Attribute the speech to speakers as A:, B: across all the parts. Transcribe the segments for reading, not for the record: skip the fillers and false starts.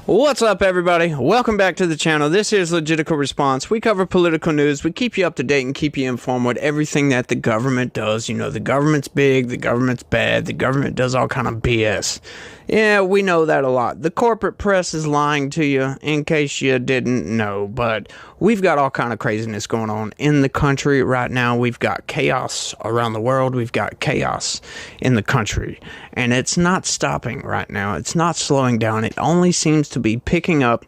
A: What's up, everybody? Welcome back to the channel. This is Legitical Response. We cover political news. We keep you up to date and keep you informed with everything that the government does. You know, the government's big, the government's bad, the government does all kind of BS. Yeah, we know that a lot. The corporate press is lying to you, in case you didn't know, but we've got all kind of craziness going on in the country right now. We've got chaos around the world. We've got chaos in the country, and it's not stopping right now. It's not slowing down. It only seems to be picking up,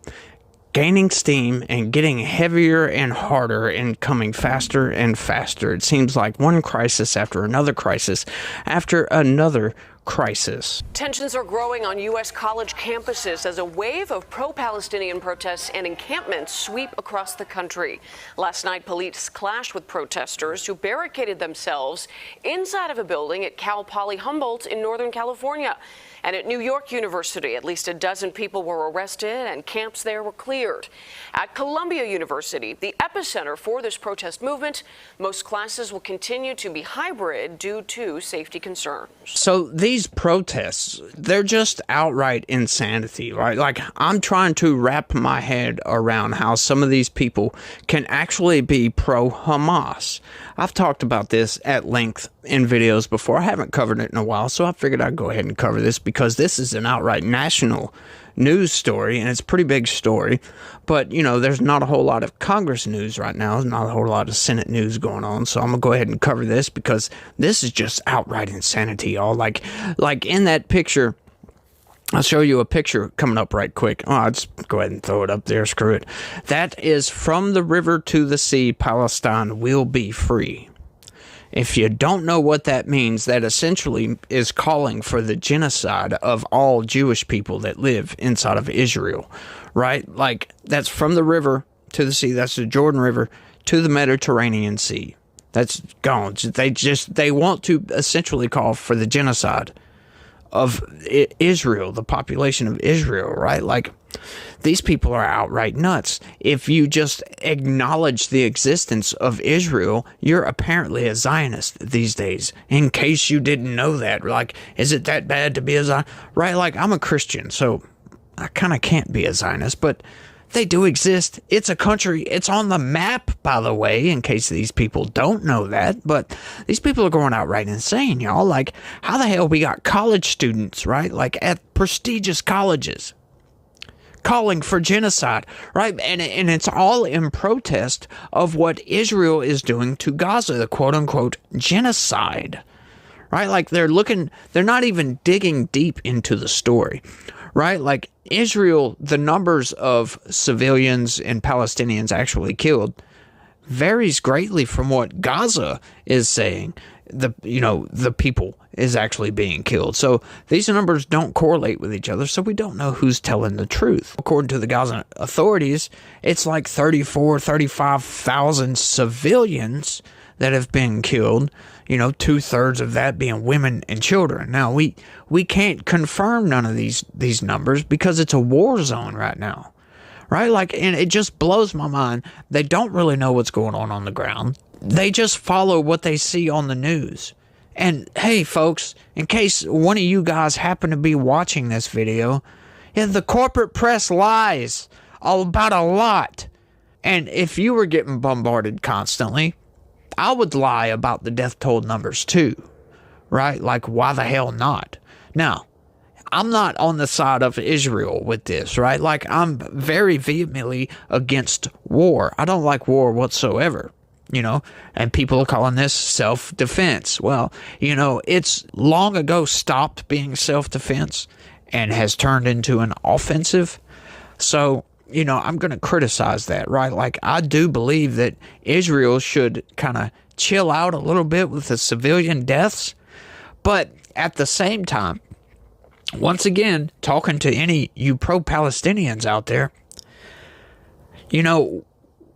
A: gaining steam, and getting heavier and harder and coming faster and faster. It seems like one crisis after another crisis after another crisis.
B: Tensions are growing on U.S. college campuses as a wave of pro-Palestinian protests and encampments sweep across the country. Last night, police clashed with protesters who barricaded themselves inside of a building at Cal Poly Humboldt in Northern California. And at New York University, at least a dozen people were arrested and camps there were cleared. At Columbia University, the epicenter for this protest movement, most classes will continue to be hybrid due to safety concerns.
A: So these protests, they're just outright insanity, right? Like, I'm trying to wrap my head around how some of these people can actually be pro-Hamas. I've talked about this at length in videos before. I haven't covered it in a while, so I figured I'd go ahead and cover this because this is an outright national news story, and it's a pretty big story. But, you know, there's not a whole lot of Congress news right now. There's not a whole lot of Senate news going on, so I'm going to go ahead and cover this because this is just outright insanity, y'all. Like in that picture, I'll show you a picture coming up right quick. Oh, I'll just go ahead and throw it up there. Screw it. That is From the River to the Sea, Palestine Will Be Free. If you don't know what that means, that essentially is calling for the genocide of all Jewish people that live inside of Israel, right? Like, that's from the river to the sea. That's the Jordan River to the Mediterranean Sea. That's gone. They want to essentially call for the genocide of Israel, the population of Israel, right? Like, these people are outright nuts. If you just acknowledge the existence of Israel, you're apparently a Zionist these days, in case you didn't know that. Like, is it that bad to be a Zionist? Right, like, I'm a Christian, so I kind of can't be a Zionist, but they do exist. It's a country. It's on the map, by the way, in case these people don't know that. But these people are going outright insane, y'all. Like, how the hell we got college students, right? Like, at prestigious colleges calling for genocide, right? And it's all in protest of what Israel is doing to Gaza, the quote-unquote genocide, right? Like, they're not even digging deep into the story, right? Like, Israel, the numbers of civilians and Palestinians actually killed varies greatly from what Gaza is saying. The people is actually being killed. So these numbers don't correlate with each other, so we don't know who's telling the truth. According to the Gaza authorities, it's like 35,000 civilians that have been killed, you know, 2/3 of that being women and children. Now, we can't confirm none of these numbers because it's a war zone right now, right? Like, and it just blows my mind. They don't really know what's going on the ground. They just follow what they see on the news. And hey, folks, in case one of you guys happen to be watching this video, yeah, the corporate press lies all about a lot. And if you were getting bombarded constantly, I would lie about the death toll numbers too, right? Like, why the hell not? Now, I'm not on the side of Israel with this, right? Like, I'm very vehemently against war. I don't like war whatsoever, you know, and people are calling this self-defense. Well, you know, it's long ago stopped being self-defense and has turned into an offensive. So, you know, I'm going to criticize that, right? Like, I do believe that Israel should kind of chill out a little bit with the civilian deaths. But at the same time, once again, talking to any you pro-Palestinians out there, you know,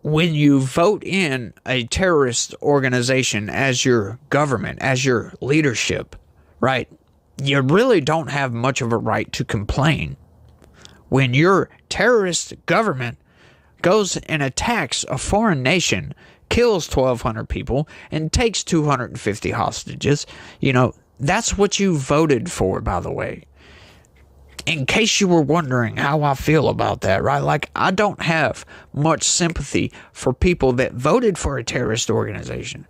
A: when you vote in a terrorist organization as your government, as your leadership, right, you really don't have much of a right to complain when your terrorist government goes and attacks a foreign nation, kills 1,200 people, and takes 250 hostages. You know, that's what you voted for, by the way. in case you were wondering how I feel about that, right? Like, I don't have much sympathy for people that voted for a terrorist organization.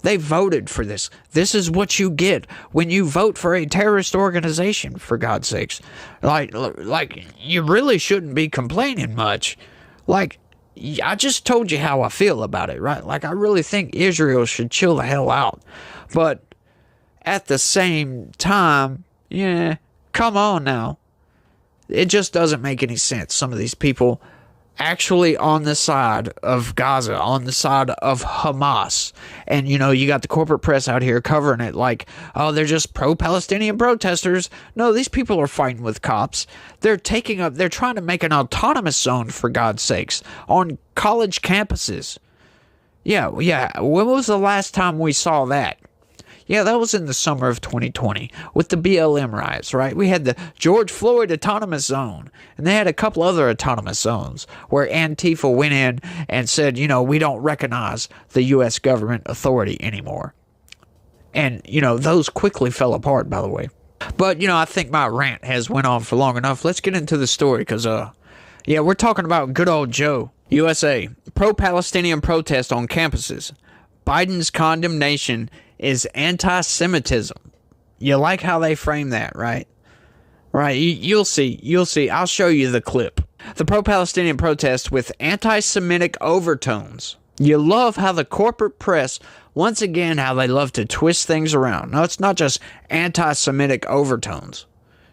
A: They voted for this. This is what you get when you vote for a terrorist organization, for God's sakes. Like you really shouldn't be complaining much. Like, I just told you how I feel about it, right? Like, I really think Israel should chill the hell out. But at the same time, yeah, come on now. It just doesn't make any sense. Some of these people actually on the side of Gaza, on the side of Hamas. And, you know, you got the corporate press out here covering it like, oh, they're just pro-Palestinian protesters. No, these people are fighting with cops. They're trying to make an autonomous zone, for God's sakes, on college campuses. Yeah. When was the last time we saw that? Yeah, that was in the summer of 2020 with the BLM riots, right? We had the George Floyd Autonomous Zone, and they had a couple other autonomous zones where Antifa went in and said, you know, we don't recognize the U.S. government authority anymore. And, you know, those quickly fell apart, by the way. But, you know, I think my rant has went on for long enough. Let's get into the story because, we're talking about good old Joe. USA, pro-Palestinian protest on campuses. Biden's condemnation is anti-Semitism. You like how they frame that, right? Right, you'll see. I'll show you the clip. The pro-Palestinian protest with anti-Semitic overtones. You love how the corporate press, once again, how they love to twist things around. No, it's not just anti-Semitic overtones.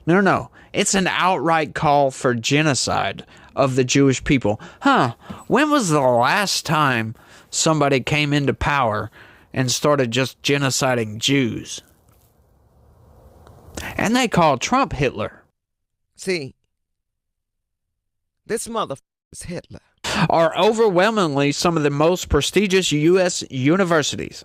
A: No. It's an outright call for genocide of the Jewish people. When was the last time somebody came into power and started just genociding Jews? And they call Trump Hitler.
C: See, this motherfucker is Hitler.
A: Are overwhelmingly some of the most prestigious U.S. universities.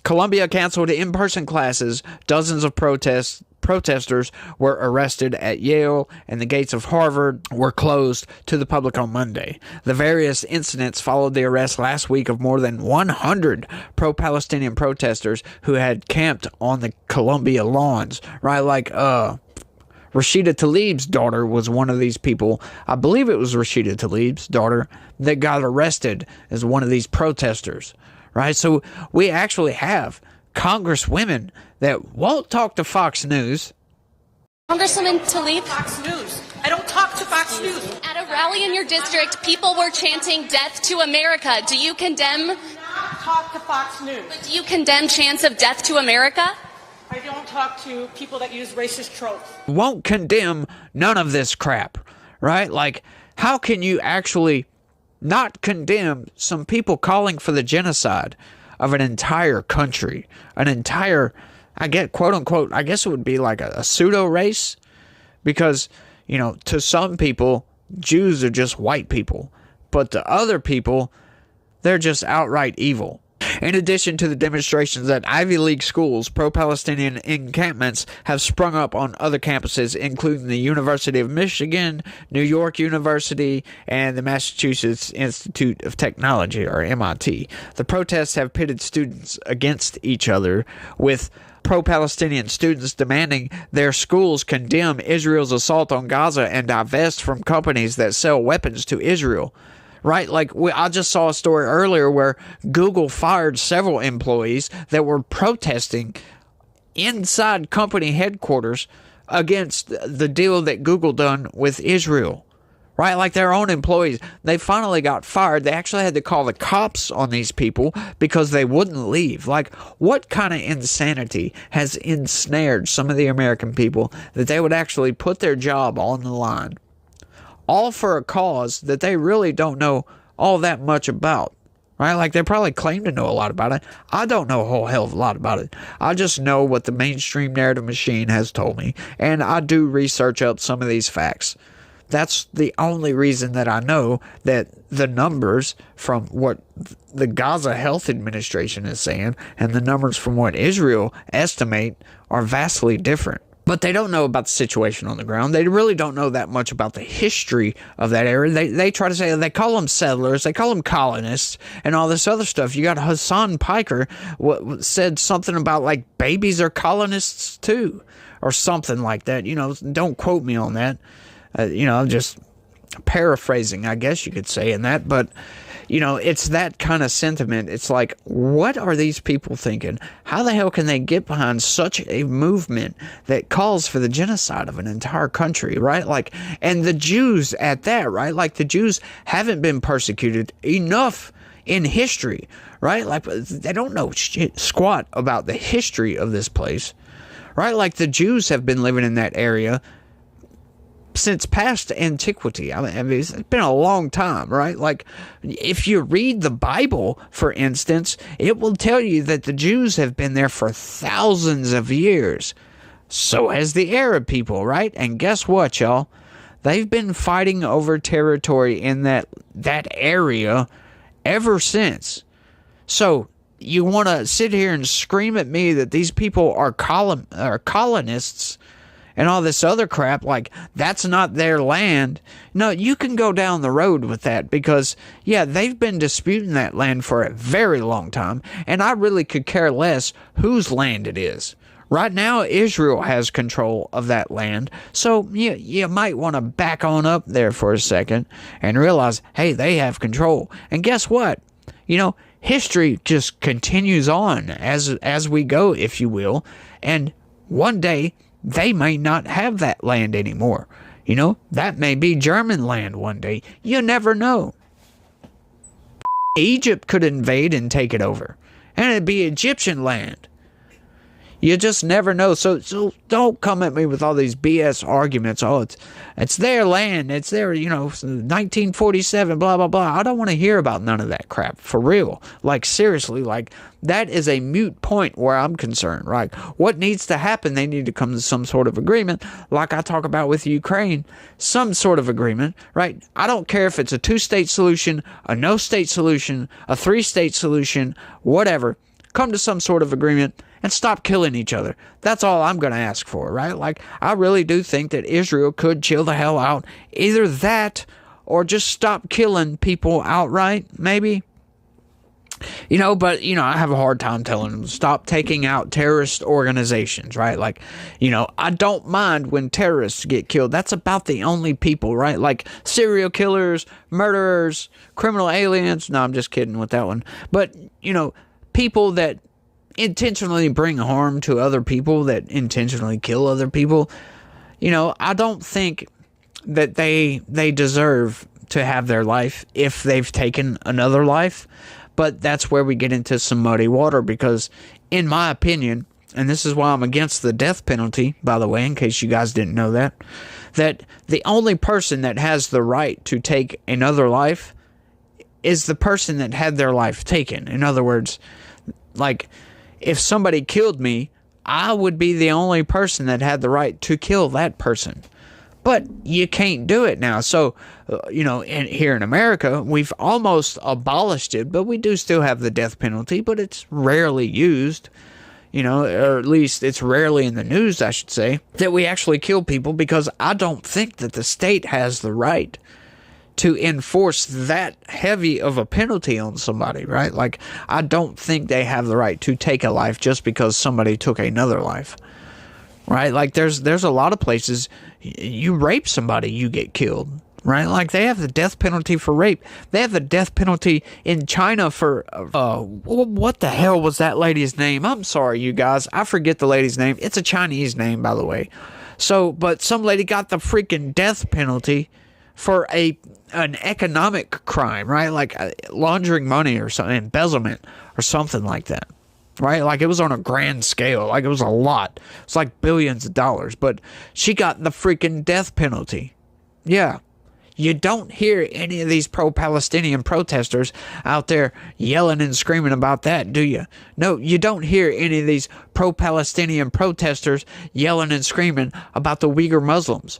A: Columbia canceled in-person classes. Dozens of protesters were arrested at Yale, and the gates of Harvard were closed to the public on Monday. The various incidents followed the arrest last week of more than 100 pro-Palestinian protesters who had camped on the Columbia lawns. Right, like, Rashida Tlaib's daughter was one of these people. I believe it was Rashida Tlaib's daughter that got arrested as one of these protesters. Right, so we actually have congresswomen that won't talk to Fox News.
D: Congresswoman Tlaib.
E: Fox News. I don't talk to Fox News.
D: At a rally in your district, people were chanting "Death to America." Do you condemn?
E: Talk to Fox News.
D: Do you condemn chants of "Death to America"?
E: I don't talk to people that use racist tropes.
A: Won't condemn none of this crap, right? Like, how can you actually not condemn some people calling for the genocide of an entire country, an entire, I get, quote unquote, I guess it would be like a pseudo race, because, you know, to some people, Jews are just white people, but to other people, they're just outright evil. In addition to the demonstrations at Ivy League schools, pro-Palestinian encampments have sprung up on other campuses, including the University of Michigan, New York University, and the Massachusetts Institute of Technology, or MIT. The protests have pitted students against each other, with pro-Palestinian students demanding their schools condemn Israel's assault on Gaza and divest from companies that sell weapons to Israel. Right, like I just saw a story earlier where Google fired several employees that were protesting inside company headquarters against the deal that Google done with Israel. Right, like their own employees. They finally got fired. They actually had to call the cops on these people because they wouldn't leave. Like, what kind of insanity has ensnared some of the American people that they would actually put their job on the line? All for a cause that they really don't know all that much about, right? Like, they probably claim to know a lot about it. I don't know a whole hell of a lot about it. I just know what the mainstream narrative machine has told me, and I do research up some of these facts. That's the only reason that I know that the numbers from what the Gaza Health Administration is saying and the numbers from what Israel estimate are vastly different. But they don't know about the situation on the ground. They really don't know that much about the history of that area. They try to say, they call them settlers, they call them colonists, and all this other stuff. You got Hassan Piker said something about like babies are colonists too, or something like that. You know, don't quote me on that. You know, I'm just paraphrasing, I guess you could say in that, but you know, it's that kind of sentiment. It's like, what are these people thinking? How the hell can they get behind such a movement that calls for the genocide of an entire country, right? Like, and the Jews at that, right? Like, the Jews haven't been persecuted enough in history, right? Like, they don't know squat about the history of this place, right? Like, the Jews have been living in that area since past antiquity. I mean, it's been a long time, right? Like, if you read the Bible, for instance, it will tell you that the Jews have been there for thousands of years. So has the Arab people, right? And guess what, y'all? They've been fighting over territory in that area ever since. So you want to sit here and scream at me that these people are colonists and all this other crap, like that's not their land. No, you can go down the road with that because, yeah, they've been disputing that land for a very long time, and I really could care less whose land it is. Right now, Israel has control of that land, so you might want to back on up there for a second and realize, hey, they have control. And guess what? You know, history just continues on as we go, if you will, and one day they may not have that land anymore. You know, that may be German land one day. You never know. Egypt could invade and take it over, and it'd be Egyptian land. You just never know. So don't come at me with all these BS arguments. Oh, it's their land. It's their, 1947, blah, blah, blah. I don't want to hear about none of that crap. For real. Like, seriously, like, that is a moot point where I'm concerned, right? What needs to happen? They need to come to some sort of agreement, like I talk about with Ukraine. Some sort of agreement, right? I don't care if it's a 2-state solution, a no-state solution, a 3-state solution, whatever. Come to some sort of agreement and stop killing each other. That's all I'm going to ask for, right? Like, I really do think that Israel could chill the hell out. Either that or just stop killing people outright, maybe. But, I have a hard time telling them to stop taking out terrorist organizations, right? Like, I don't mind when terrorists get killed. That's about the only people, right? Like serial killers, murderers, criminal aliens. No, I'm just kidding with that one. But, people that intentionally bring harm to other people, that intentionally kill other people, I don't think that they deserve to have their life if they've taken another life. But that's where we get into some muddy water because, in my opinion, and this is why I'm against the death penalty, by the way, in case you guys didn't know that the only person that has the right to take another life is the person that had their life taken. In other words, like, if somebody killed me, I would be the only person that had the right to kill that person. But you can't do it now. So, here in America, we've almost abolished it, but we do still have the death penalty, but it's rarely used, or at least it's rarely in the news, I should say, that we actually kill people because I don't think that the state has the right to enforce that heavy of a penalty on somebody, right? Like, I don't think they have the right to take a life just because somebody took another life, right? Like, there's a lot of places you rape somebody, you get killed, right? Like, they have the death penalty for rape. They have the death penalty in China for, what the hell was that lady's name? I'm sorry, you guys. I forget the lady's name. It's a Chinese name, by the way. So, but some lady got the freaking death penalty for an economic crime, right? Like laundering money or something, embezzlement or something like that, right? Like, it was on a grand scale. Like, it was a lot. It's like billions of dollars. But she got the freaking death penalty. Yeah. You don't hear any of these pro-Palestinian protesters out there yelling and screaming about that, do you? No, you don't hear any of these pro-Palestinian protesters yelling and screaming about the Uyghur Muslims.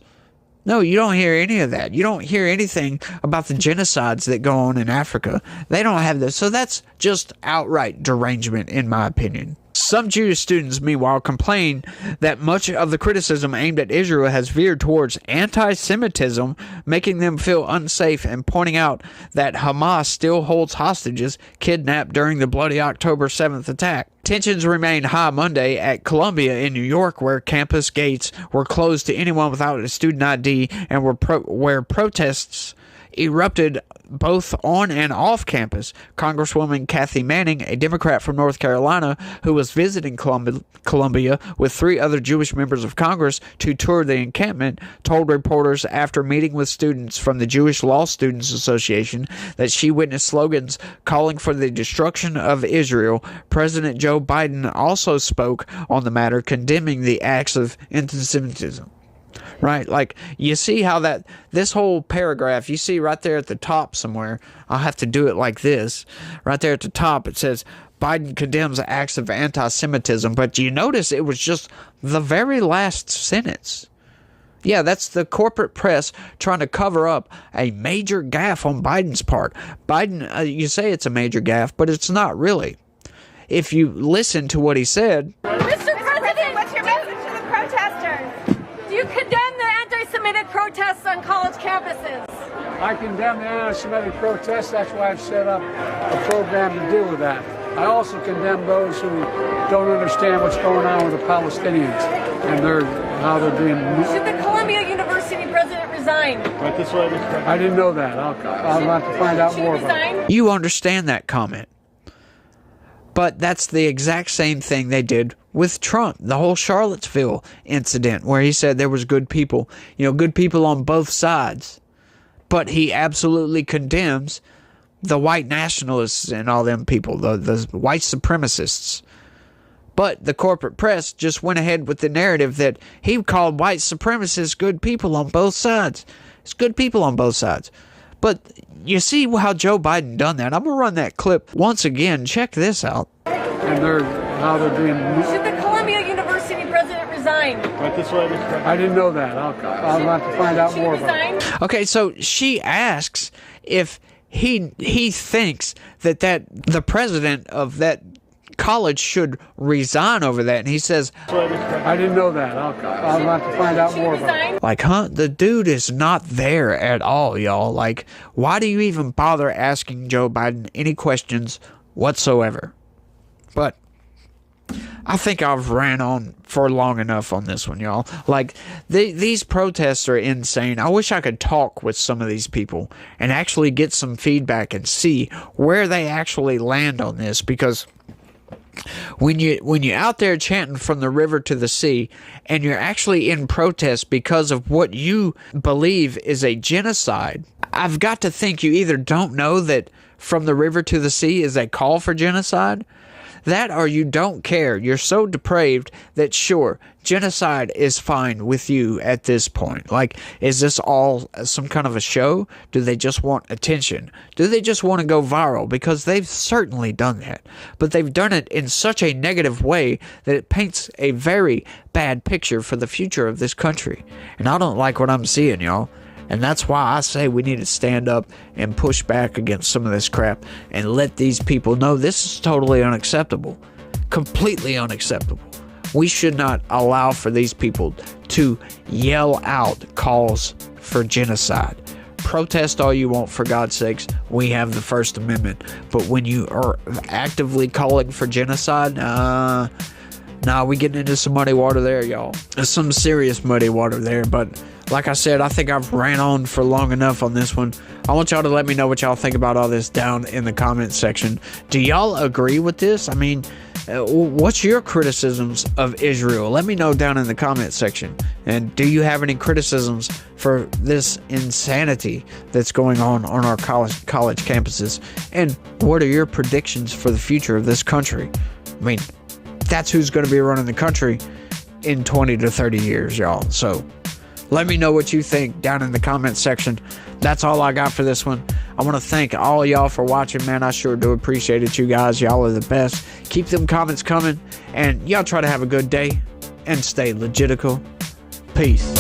A: No, you don't hear any of that. You don't hear anything about the genocides that go on in Africa. They don't have this. So that's just outright derangement, in my opinion. Some Jewish students, meanwhile, complain that much of the criticism aimed at Israel has veered towards anti-Semitism, making them feel unsafe and pointing out that Hamas still holds hostages kidnapped during the bloody October 7th attack. Tensions remained high Monday at Columbia in New York, where campus gates were closed to anyone without a student ID and where protests erupted both on and off campus. Congresswoman Kathy Manning, a Democrat from North Carolina who was visiting Columbia with 3 other Jewish members of Congress to tour the encampment, told reporters after meeting with students from the Jewish Law Students Association that she witnessed slogans calling for the destruction of Israel. President Joe Biden also spoke on the matter, condemning the acts of anti-Semitism. Right, like you see how this whole paragraph, you see right there at the top somewhere, I'll have to do it like this, right there at the top it says Biden condemns acts of anti-Semitism, but you notice it was just the very last sentence. Yeah, that's the corporate press trying to cover up a major gaffe on Biden's part. Biden, you say it's a major gaffe, but it's not really. If you listen to what he said.
F: Mr. President, what's your message to the protesters? Do you condemn the anti-Semitic protests on college campuses?
G: I condemn the anti-Semitic protests. That's why I've set up a program to deal with that. I also condemn those who don't understand what's going on with the Palestinians and how they're being.
F: Should the Columbia University president resign?
G: Right this way, Mr. President. I didn't know that. I'll have to find out more about it.
A: You understand that comment. But that's the exact same thing they did with Trump, the whole Charlottesville incident, where he said there was good people on both sides. But he absolutely condemns the white nationalists and all them people, the white supremacists. But the corporate press just went ahead with the narrative that he called white supremacists good people on both sides. It's good people on both sides. But you see how Joe Biden done that. I'm going to run that clip once again. Check this out.
G: And how they're being.
F: Should the Columbia University president resign?
G: Right this way, Mr. President. I didn't know that. I'll have to find out more about it.
A: Okay, so she asks if he thinks that the president of that college should resign over that, and he says,
G: I didn't know that. I'll have to find out more about it.
A: Like, the dude is not there at all, y'all. Like, why do you even bother asking Joe Biden any questions whatsoever? But I think I've ran on for long enough on this one, y'all. Like, these protests are insane. I wish I could talk with some of these people and actually get some feedback and see where they actually land on this, because when you're out there chanting from the river to the sea and you're actually in protest because of what you believe is a genocide, I've got to think you either don't know that from the river to the sea is a call for genocide, that or you don't care. You're so depraved that sure, genocide is fine with you at this point. Like, is this all some kind of a show? Do they just want attention? Do they just want to go viral? Because they've certainly done that. But they've done it in such a negative way that it paints a very bad picture for the future of this country. And I don't like what I'm seeing, y'all. And that's why I say we need to stand up and push back against some of this crap and let these people know this is totally unacceptable. Completely unacceptable. We should not allow for these people to yell out calls for genocide. Protest all you want, for God's sakes. We have the First Amendment. But when you are actively calling for genocide, we getting into some muddy water there, y'all. There's some serious muddy water there, but like I said, I think I've ran on for long enough on this one. I want y'all to let me know what y'all think about all this down in the comments section. Do y'all agree with this? I mean, what's your criticisms of Israel? Let me know down in the comment section. And do you have any criticisms for this insanity that's going on our college campuses? And what are your predictions for the future of this country? I mean, that's who's going to be running the country in 20 to 30 years, y'all. So let me know what you think down in the comment section. That's all I got for this one. I want to thank all y'all for watching, man. I sure do appreciate it, you guys. Y'all are the best. Keep them comments coming, and y'all try to have a good day and stay legitical. Peace.